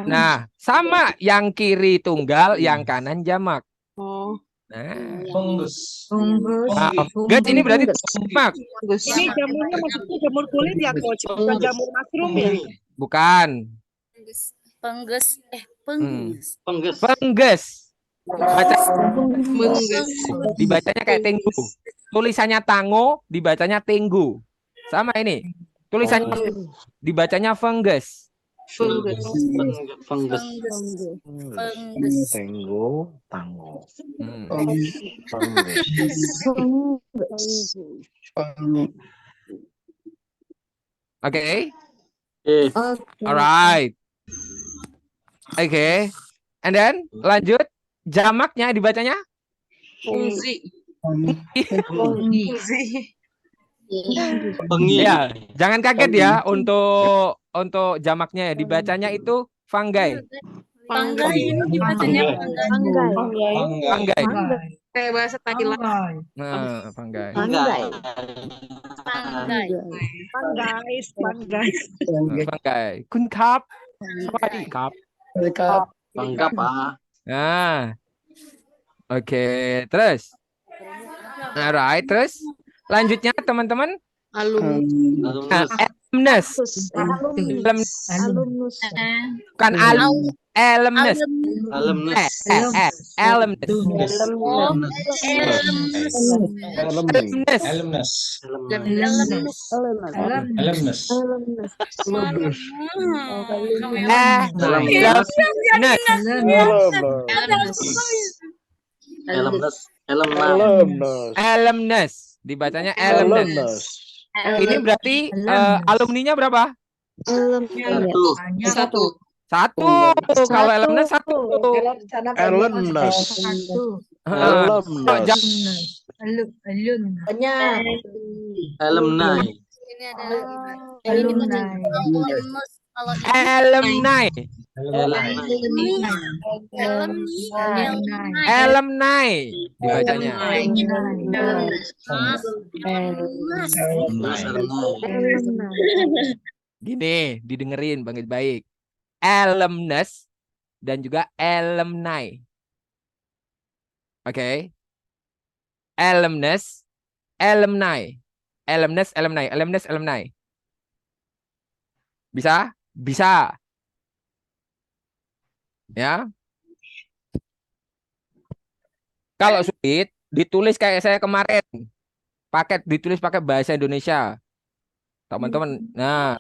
Nah, sama yang kiri tunggal, yang kanan jamak. Oh. Nah, Fungus. fungus ini berarti jamak. Ini jamurnya maksudnya jamur kulit ya, Coach? Bukan jamur mushroom ya? Bukan. Pengges. Dibacanya kayak tenggu. Tulisannya tango, dibacanya tenggu. Sama ini. Tulisannya dibacanya fungus. Tenggo, tango. Oke. Alright. Oke. And then lanjut, jamaknya dibacanya Fungsi. Ya, jangan kaget ya untuk jamaknya ya, dibacanya itu fungi. Fungi ini dibacanya Fungi. Kayak bahasa tadi lah. Nah, fungi. Fungi. Kun kap. Apa kap? Bangga, Pak. Nah. Oke, terus. Alright, terus lanjutnya teman-teman. Alum. Alumnus. Alumnus. Bukan alumnus. Alumnus. Alumnus. Alumnus. Alumnus. Alumnus. Dibacanya alumnus. Ini berarti alumninya berapa? Satu. Satu. Kalau alumnus satu. Alumnus. Alumni. Alumni. Alumni. Dibacanya. Gini, didengerin baik-baik. Alumnus dan juga alumni. Oke. Alumnus, alumni. Alumnus, alumni. Alumnus, alumni. Bisa? Bisa. Ya. Kalau sulit, ditulis kayak saya kemarin. Ditulis pakai bahasa Indonesia. Teman-teman. Nah.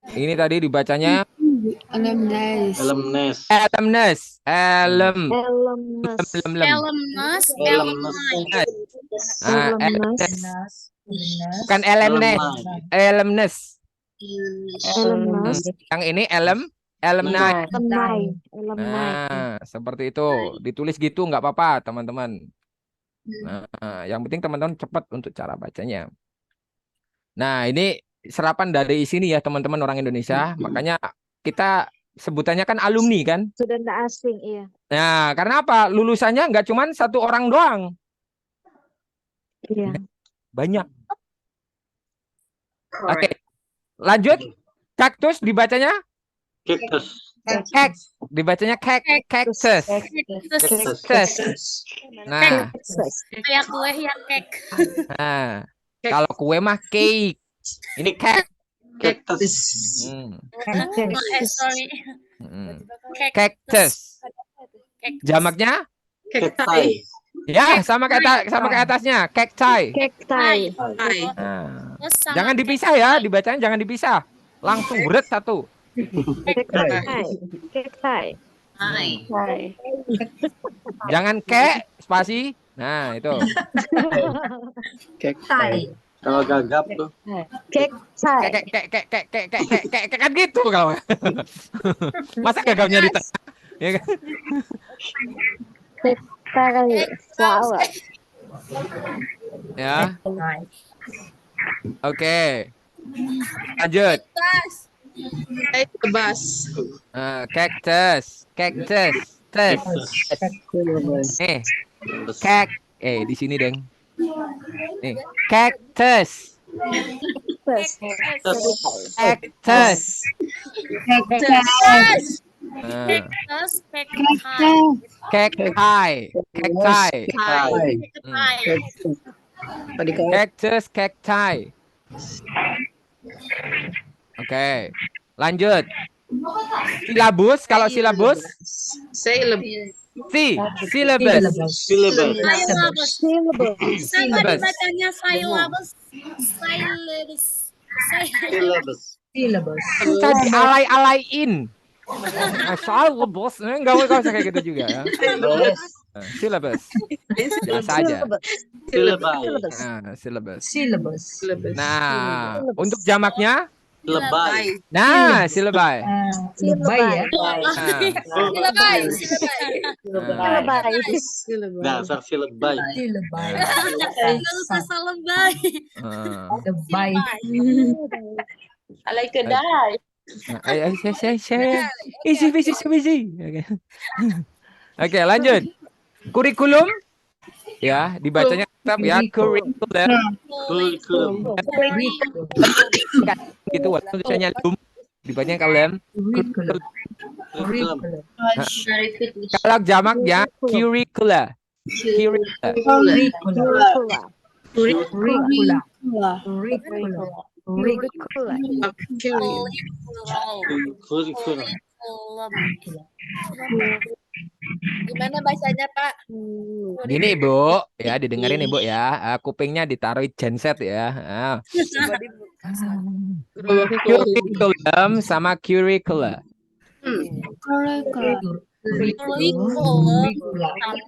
Ini tadi dibacanya Alumnus. alumnus. Bukan alumnus. Yang ini alumni. Nah, seperti itu. Ditulis gitu nggak apa-apa, teman-teman. Nah, yang penting teman-teman cepat untuk cara bacanya. Nah, ini serapan dari sini ya, teman-teman orang Indonesia. Makanya kita sebutannya kan alumni kan? Student asing, iya. Nah, karena apa? Lulusannya nggak cuma satu orang doang. Iya. Banyak. Oke. Lanjut. Cactus dibacanya? Cactus. Dibacanya cactus. Nah, Kayak kue yang kek. nah, kalau kue mah cake. Ini Cactus. Sorry. Cactus. Jamaknya? Cacti. Ya, sama kayak atasnya, cacti. Nah, jangan dipisah ya, dibacanya jangan dipisah. Langsung berat satu. Jangan spasi. Nah, itu. Kalau gagap tuh. Kayak gitu kalau. Masa gagapnya di tengah? Ya kan? Ya. Oke. Lanjut. Cactus. Nih. Di sini, Deng. Nih, cactus. Cacti. Oke. Lanjut. Silabus, kalau silabus? Syllabus. Sama dibacanya syllabus. Bisa dialay-alayin. Syllabus, enggak usah kayak gitu juga ya. Syllabus. Biasa aja. Syllabus. Nah, untuk jamaknya? Lebay. Nah, silebai. Lebay ya. Dasar si lebay. Lebay. Alay kedai. Easy. Oke, lanjut. Kurikulum. Ya, dibacanya tetap ya curriculum. Gitu waktu tulisannya lum, dibacanya kalem. Kalau jamaknya curricula. Curriculum. Kurikulum. Gimana bacanya, Pak? Gini Ibu, ya didengerin Ibu ya. Kupingnya ditaruh genset ya. Coba dibuka. Curriculum sama curricula. Curriculum. Kurikulum.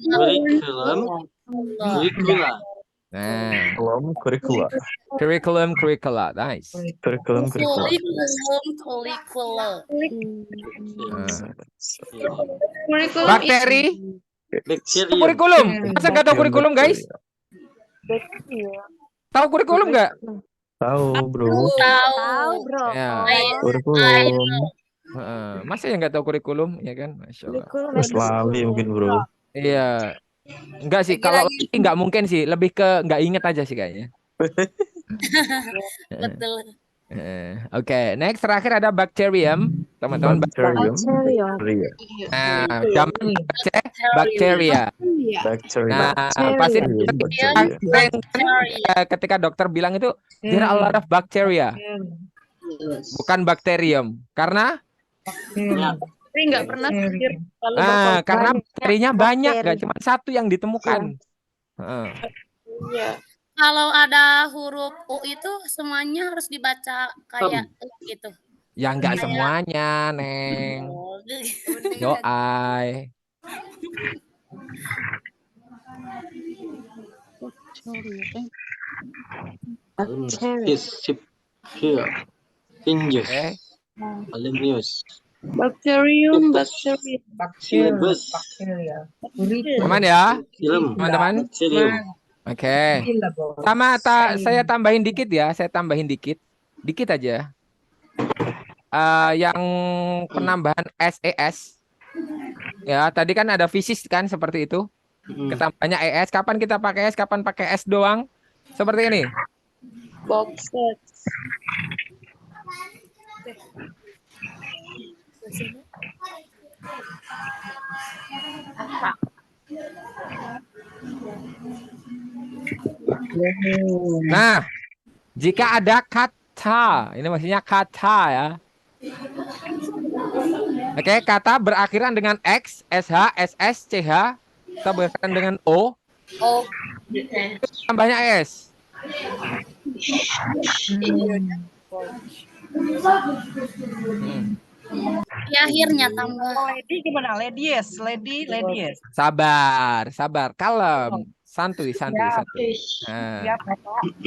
Kurikulum. Kurikula. Nah, Curriculum. curriculum, nice. Curriculum. Kurikulum. Bakteri, Bakterium. kurikulum. Masa nggak tahu kurikulum guys? Tahu kurikulum nggak? Tahu, bro. Tahu, bro. Ya. Kurikulum. Masa ya nggak tahu kurikulum, ya kan? Masya Allah. Mas Lali mungkin, bro. Iya. Enggak sih, kalau lagi nggak mungkin sih, lebih ke nggak inget aja sih kayaknya. Betul. Oke, next terakhir ada bacterium, teman-teman. Bacterium. Nah, jamak bacteria. Bacteria. Nah, pasti ketika dokter bilang itu there are a lot of bacteria, bukan bakterium, karena Tapi nggak pernah pikir kalau karena bakterinya banyak, nggak cuma satu yang ditemukan. Iya. Kalau ada huruf U itu semuanya harus dibaca kayak gitu. Ya nggak semuanya, Neng. Doai. Pinjus. Alumnius. Bakterium. Aman ya, teman-teman? Oke. Saya tambahin dikit ya, dikit aja. Yang penambahan SES. Ya, tadi kan ada fisis kan seperti itu. Ketambahnya ES, kapan kita pakai S, kapan pakai S doang? Seperti ini. Boxes. Nah, jika ada kata, ini maksudnya kata ya. Oke, kata berakhiran dengan X, SH, SS, CH, atau berakhiran dengan O, tambahnya S. Di akhirnya tambah. Lady gimana? Ladies. Sabar, kalem, santuy.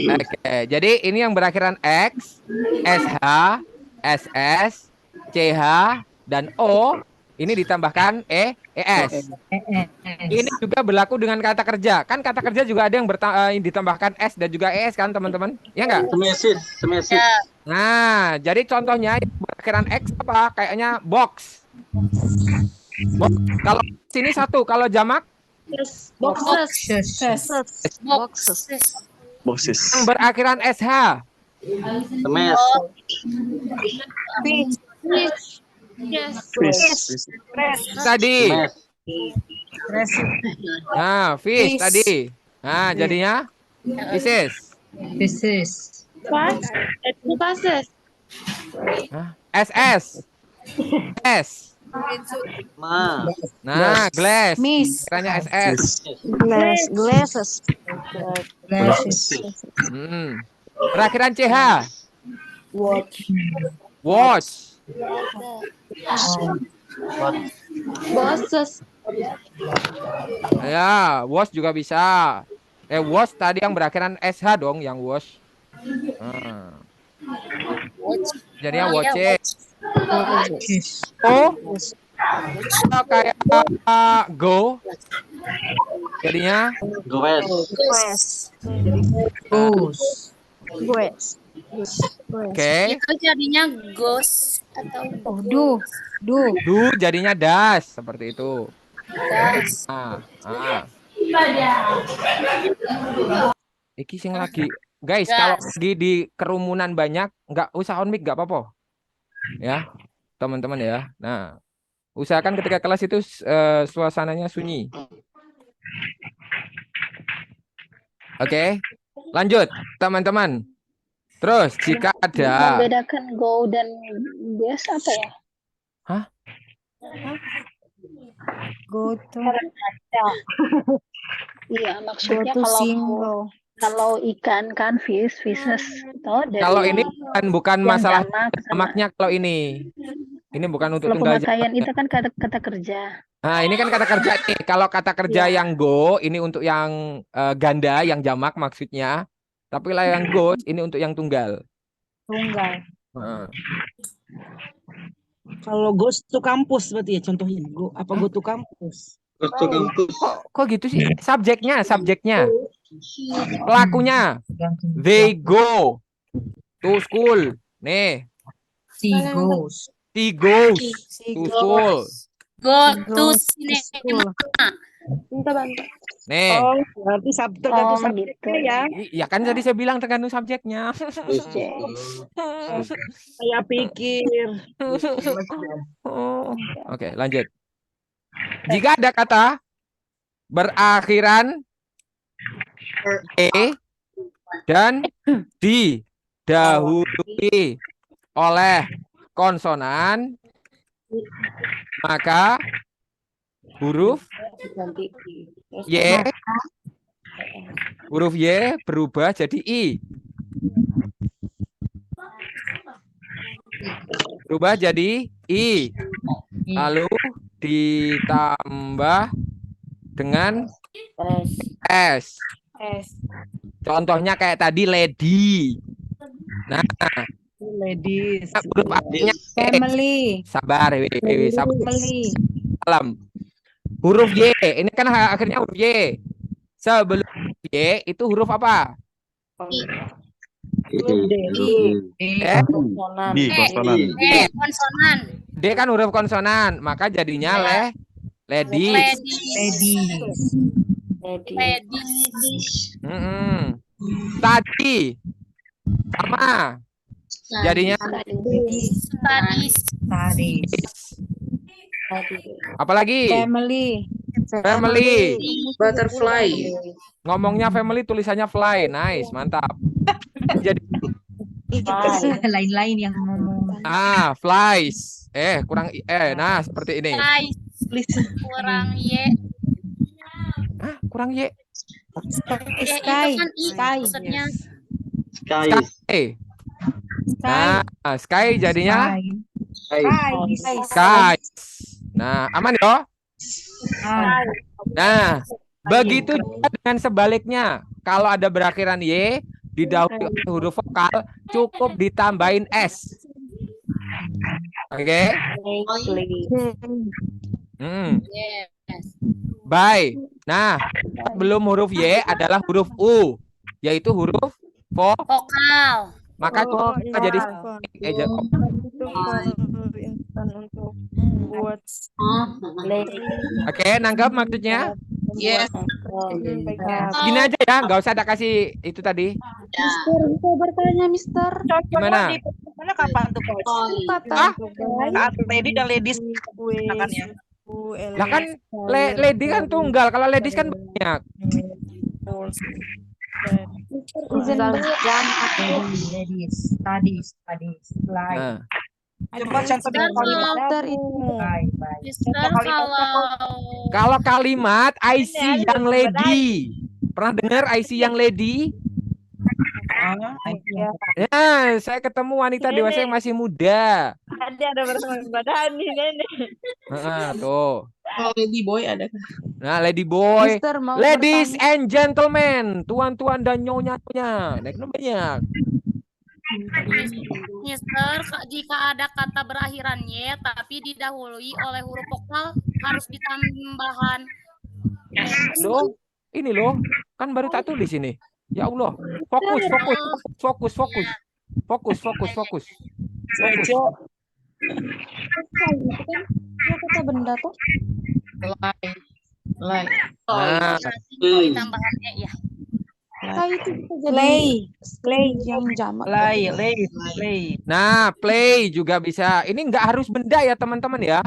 Oke, jadi ini yang berakhiran X, SH, SS, CH, dan O. Ini ditambahkan ES. Ini juga berlaku dengan kata kerja. Kan kata kerja juga ada yang ditambahkan S dan juga ES kan teman-teman? Ya nggak? Semesis. Nah, jadi contohnya berakhiran X apa? Kayaknya box. Kalau sini satu, kalau jamak? Boxes. Yang berakhiran SH. Semes. Fish. Tadi. Nah, fish tadi. Nah, jadinya fishes. SS. S. Nah, glass. Kiranya SS. Glasses. Perakhiran CH. Watch. Bosses. Ya, wash juga bisa. Wash tadi yang berakhiran SH dong, yang wash. Jadinya watches. Kayak go. Jadinya Goes. Oke. Itu jadinya ghost atau Do jadinya das seperti itu. das. Iki sing lagi guys, kalau lagi di kerumunan banyak nggak usah on mic, nggak apa-apa. Ya, teman-teman ya. Nah, usahakan ketika kelas itu suasananya sunyi. Oke, lanjut teman-teman. Terus jika ada Membedakan go dan biasa apa ya? Hah? Go to. Iya, maksudnya Go to kalau single. kalau ikan kan fishes itu dari kalau ini yang bukan masalah jamak sama jamaknya kalau ini. Ini bukan untuk kalau tunggal pemakaian jamaknya. itu kan kata kerja. Nah, ini kan kata kerja nih. Kalau kata kerja Iya. yang go, ini untuk yang ganda, yang jamak maksudnya. Tapi lah yang go, ini untuk yang tunggal. Tunggal. Heeh. Kalau goes to kampus berarti ya contohnya. Go to kampus. Goes to kampus. Kok gitu sih? Subjeknya. Pelakunya. They go to school. Nih. She goes. She goes to school. Go to cinema. Nih. Oh, berarti tergantung Oh, subjeknya gitu. ya. Ya kan tadi saya bilang tergantung subjeknya. Saya pikir. Oke, lanjut. Jika ada kata berakhiran E dan didahului oleh konsonan, maka huruf Y berubah jadi I. Berubah jadi I. Lalu ditambah dengan S. Contohnya kayak tadi lady. Nah, Ladies. huruf A-nya E. Family. Sabar, sabar. Family. Salam. Huruf Y, ini kan akhirnya huruf Y. Sebelum Y itu huruf apa? D konsonan. Konsonan. D kan huruf konsonan, maka jadinya ladies. Ladies. Tadi sama, jadinya Studies. apalagi Family. Butterfly. ngomongnya family tulisannya fly, nice, mantap. Jadi Lain-lain yang ngomong. flies, kurang nah seperti ini. Guys. Kurang Y. Kurang Y. Y itu kan I maksudnya. Sky. Nah, sky jadinya Sky. sky. Nah, aman ya? Nah, begitu juga dengan sebaliknya. Kalau ada berakhiran Y, didahului oleh huruf vokal, cukup ditambahin S. Oke? Yes. Baik. Nah, belum huruf Y adalah huruf U, yaitu huruf Vokal. maka kita jadi Oke, nangkap maksudnya? Yes. Gini aja ya, nggak usah ada kasih itu tadi. Mister, bisa bertanya, Mister. Gimana? Mana kapan tuh, Coach? Saat lady dan ladies ya. Lah kan lady kan tunggal, kalau ladies kan banyak. Studies. Nah. Coba contoh dengan kalimat Mister, Kalau kalimat I see young lady. Pernah dengar I see young lady? Ya, saya ketemu wanita dewasa yang masih muda. Ada bersama badan nih nenek. Tuh. Oh, lady boy ada. Nah, lady boy, Mister, mau ladies and gentlemen, tuan-tuan dan nyonya-nyonya. Naik banyak. Mister, jika ada kata berakhiran Y tapi didahului oleh huruf vokal harus ditambahan. Loh, ini loh, kan baru tak tulis ini. Ya Allah, fokus. kata benda tuh? Line. Nah, Tambahan E ya. Itu bisa jadi play yang jamak. play. nah, play juga bisa. Ini nggak harus benda ya teman-teman ya.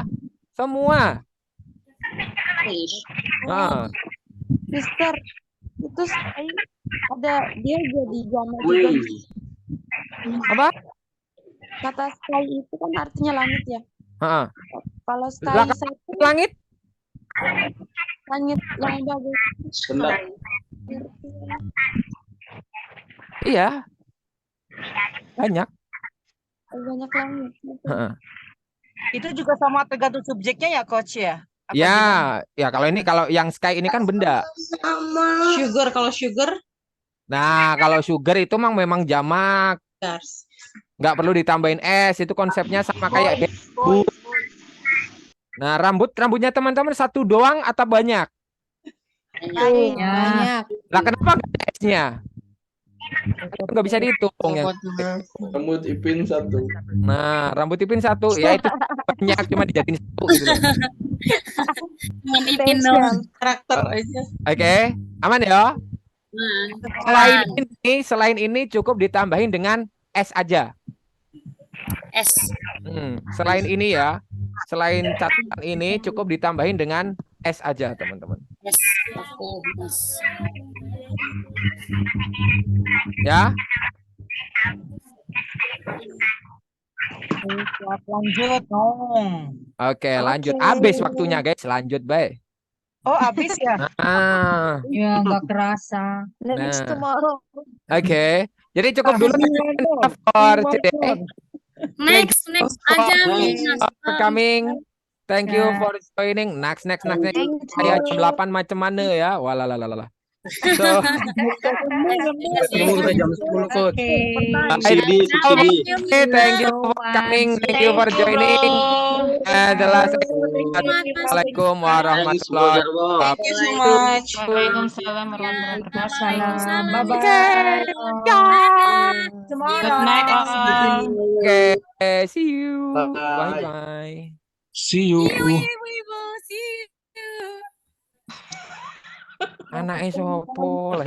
Semua. Nah, Mister, itu ada dia jadi jamak juga. Apa? Kata sky itu kan artinya langit ya. Heeh. Kalau sky Lah, satu langit? langit yang bagus. Benar. Iya. Banyak. Banyak langit. Heeh. Itu juga sama tergantung subjeknya ya, Coach ya? Apa Ya, gimana? ya kalau yang sky ini kan benda. Sugar, kalau sugar, Nah, kalau sugar itu memang jamak, gas. nggak perlu ditambahin S. Itu konsepnya sama kayak bambu. Nah, rambutnya teman-teman satu doang atau banyak? Banyak. Lah kenapa nggak ada S-nya? Nggak bisa dihitung ya. Rambut Ipin 1. Nah, rambut Ipin 1 ya itu banyak cuma dijadiin 1 gitu loh. Cuman Ipin doang. Karakter aja. Oke, aman ya? Nah, Selain ini cukup ditambahin dengan S aja. S. Selain ini ya, selain catatan ini cukup ditambahin dengan S aja, teman-teman. S. Oke, S. Ya. Siap, lanjut dong. Oke, lanjut. Habis waktunya, guys. Lanjut, baik. Oh, habis ya? Ya, nggak kerasa. Nah. tomorrow. Oke. Jadi cukup dulu for today. Next aja Mas. For coming. Thank you for joining. Next. Saya jam 8 macam mana ya? Walalala. So, Jam 10 Coach. subsidi. Thank you for coming. Thank you for joining. The last Assalamualaikum warahmatullahi wabarakatuh. Thank you so much. Waalaikumsalam warahmatullahi wabarakatuh. Bye-bye. Good night all. Okay, see you. Bye. Bye. See you. Ibu-ibu, see you. Anaknya sopo lah.